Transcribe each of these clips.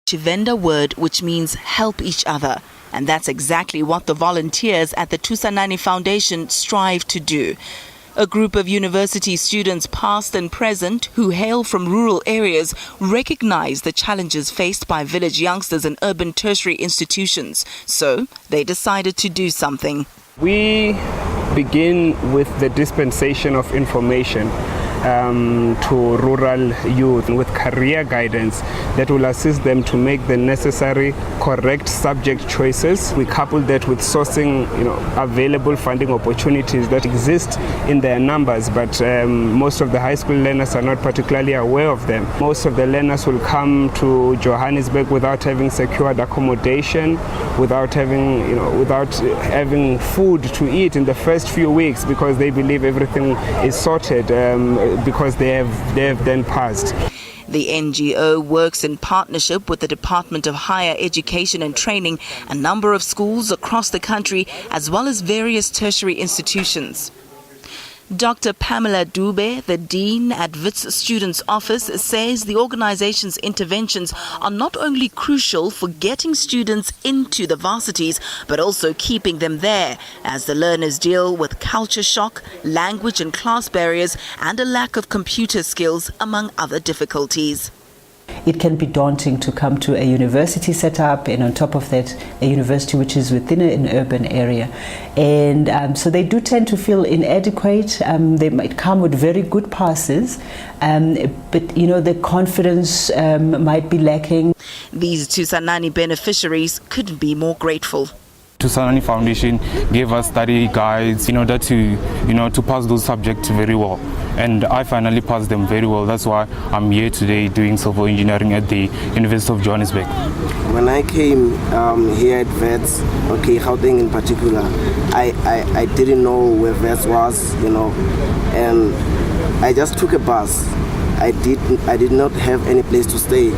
Chivenda word which means help each other. And that's exactly what the volunteers at the Thusanani Foundation strive to do. A group of university students, past and present, who hail from rural areas, recognize the challenges faced by village youngsters in urban tertiary institutions. So they decided to do something. We begin with the dispensation of information to rural youth with career guidance that will assist them to make the necessary correct subject choices. We couple that with sourcing available funding opportunities that exist in their numbers, but most of the high school learners are not particularly aware of them. Most of the learners will come to Johannesburg without having secured accommodation, without having food to eat in the first few weeks because they believe everything is sorted because they have then passed. The NGO works in partnership with the Department of Higher Education and Training, a number of schools across the country, as well as various tertiary institutions. Dr. Pamela Dube, the Dean at WITS Students' Office, says the organization's interventions are not only crucial for getting students into the varsities, but also keeping them there, as the learners deal with culture shock, language and class barriers, and a lack of computer skills, among other difficulties. It can be daunting to come to a university setup, and on top of that, a university which is within an urban area. And so they do tend to feel inadequate. They might come with very good passes, but the confidence might be lacking. These Thusanani beneficiaries couldn't be more grateful. Thusanani Foundation gave us study guides in order to pass those subjects very well. And I finally passed them very well. That's why I'm here today doing civil engineering at the University of Johannesburg. When I came here at VETS, Gauteng in particular, I didn't know where VETS was, and I just took a bus. I did not have any place to stay.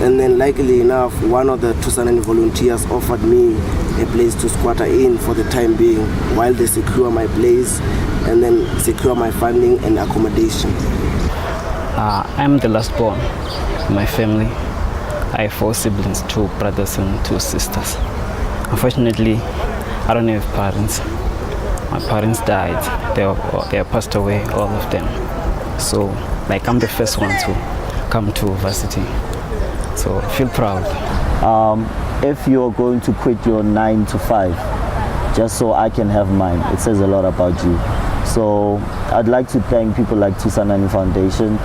And then, luckily enough, one of the Thusanani volunteers offered me a place to squatter in for the time being while they secure my place and then secure my funding and accommodation. I'm the last born in my family. I have 4 siblings, 2 brothers and 2 sisters. Unfortunately, I don't have parents. My parents died. They passed away, all of them. So, I'm the first one to come to varsity. So I feel proud. If you're going to quit your 9 to 5, just so I can have mine, it says a lot about you. So I'd like to thank people like Thusanani Foundation.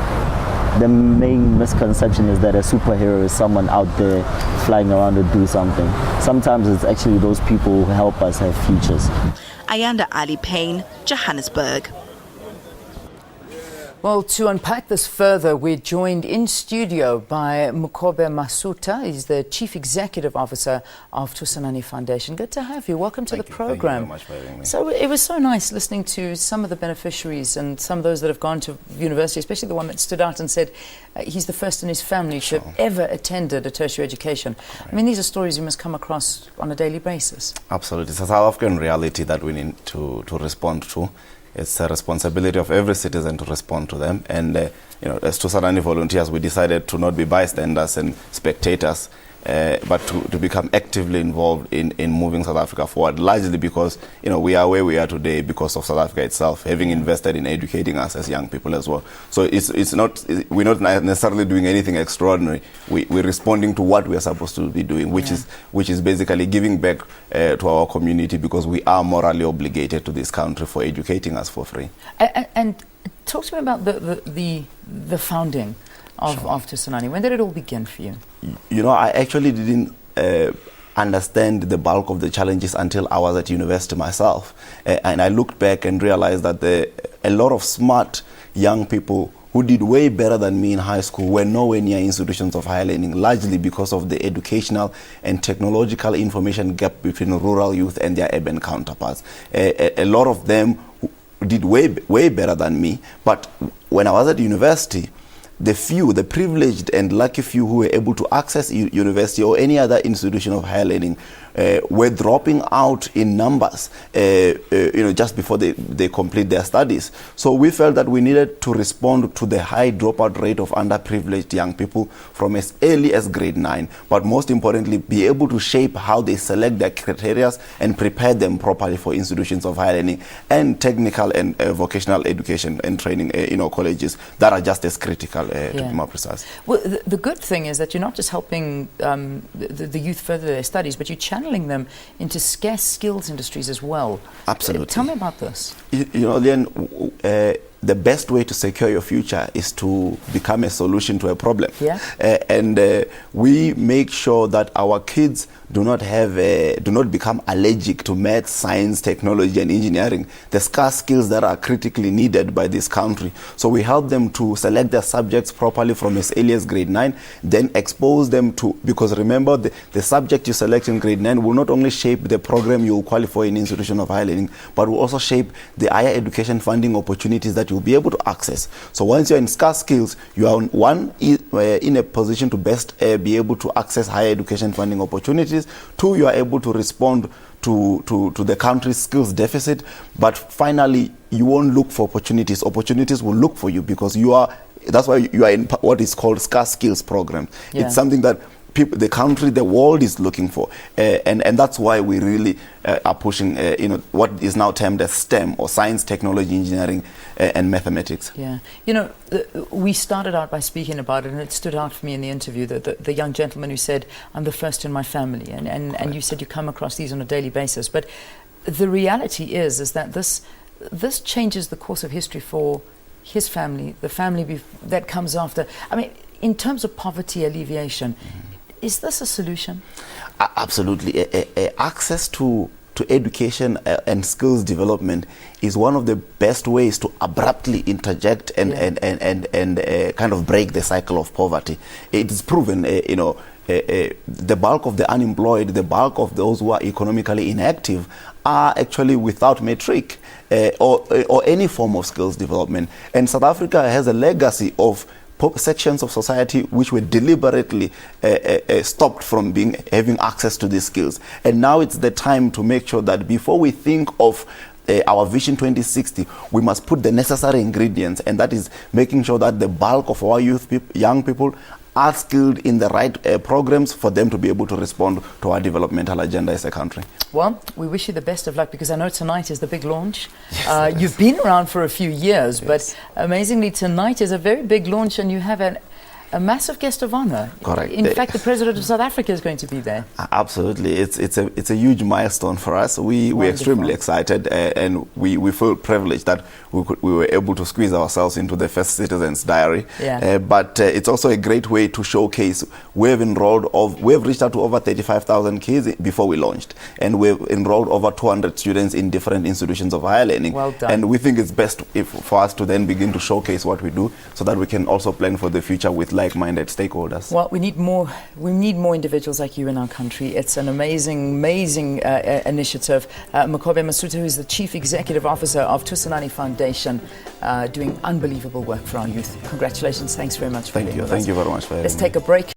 The main misconception is that a superhero is someone out there flying around to do something. Sometimes it's actually those people who help us have futures. Ayanda-Allie Paine, Johannesburg. Well, to unpack this further, we're joined in studio by Mukovhe Masutha. He's the Chief Executive Officer of Thusanani Foundation. Good to have you. Welcome to the program. Thank you very much for having me. So it was so nice listening to some of the beneficiaries and some of those that have gone to university, especially the one that stood out and said he's the first in his family to have ever attended a tertiary education. Right. I mean, these are stories you must come across on a daily basis. Absolutely. It's a South African reality that we need to respond to. It's a responsibility of every citizen to respond to them. And, as Thusanani volunteers, we decided to not be bystanders and spectators, but to become actively involved in moving South Africa forward, largely because, we are where we are today because of South Africa itself, having invested in educating us as young people as well. So we're not necessarily doing anything extraordinary. We're responding to what we are supposed to be doing, which is basically giving back to our community because we are morally obligated to this country for educating us for free. And talk to me about the founding of Thusanani. When did it all begin for you? I actually didn't understand the bulk of the challenges until I was at university myself. And I looked back and realized that a lot of smart young people who did way better than me in high school were nowhere near institutions of higher learning, largely because of the educational and technological information gap between rural youth and their urban counterparts. A lot of them did way better than me. But when I was at university, the privileged and lucky few who were able to access university or any other institution of higher learning were dropping out in numbers, just before they complete their studies. So we felt that we needed to respond to the high dropout rate of underprivileged young people from as early as grade 9, but most importantly, be able to shape how they select their criteria and prepare them properly for institutions of higher learning and technical and vocational education and training, colleges that are just as critical, to be more precise. Well, the good thing is that you're not just helping the youth further their studies, but you're channeling them into scarce skills industries as well. Absolutely. Tell me about this. The best way to secure your future is to become a solution to a problem. Yeah. We make sure that our kids do not become allergic to math, science, technology, and engineering, the scarce skills that are critically needed by this country. So we help them to select their subjects properly from as early as grade 9, then expose them to, because remember, the subject you select in grade 9 will not only shape the program you will qualify in institution of higher learning, but will also shape the higher education funding opportunities that you'll be able to access. So once you're in scarce skills, you are in a position to best be able to access higher education funding opportunities. 2, you are able to respond to the country's skills deficit. But finally, you won't look for opportunities. Opportunities will look for you because that's why you are in what is called scarce skills program. Yeah. It's something that the country, the world is looking for, and that's why we really are pushing, what is now termed as STEM, or science, technology, engineering, and mathematics. Yeah, we started out by speaking about it, and it stood out for me in the interview that the young gentleman who said, "I'm the first in my family," and you said you come across these on a daily basis. But the reality is that this changes the course of history for his family, the family that comes after. I mean, in terms of poverty alleviation. Is this a solution? Absolutely. Access to education and skills development is one of the best ways to abruptly interject and kind of break the cycle of poverty. It is proven, the bulk of the unemployed, the bulk of those who are economically inactive are actually without Matric or any form of skills development. And South Africa has a legacy of sections of society which were deliberately stopped from having access to these skills. And now it's the time to make sure that before we think of our Vision 2060, we must put the necessary ingredients, and that is making sure that the bulk of our young people are skilled in the right programs for them to be able to respond to our developmental agenda as a country. Well, we wish you the best of luck, because I know tonight is the big launch. Yes, you've been around for a few years, yes, but amazingly tonight is a very big launch, and you have a massive guest of honor. Correct. In fact, the President of South Africa is going to be there. Absolutely. It's a huge milestone for us. We're extremely excited, and we feel privileged that we were able to squeeze ourselves into the First Citizen's Diary. Yeah. But it's also a great way to showcase we've reached out to over 35,000 kids before we launched, and we've enrolled over 200 students in different institutions of higher learning. Well done. And we think it's best for us to then begin to showcase what we do, so that we can also plan for the future with like-minded stakeholders. Well, we need more individuals like you in our country. It's an amazing initiative. Mukovhe Masutha, who is the Chief Executive Officer of Thusanani Foundation, doing unbelievable work for our youth. Congratulations. Thanks very much for being with us. Thank you very much for having me. Let's take a break.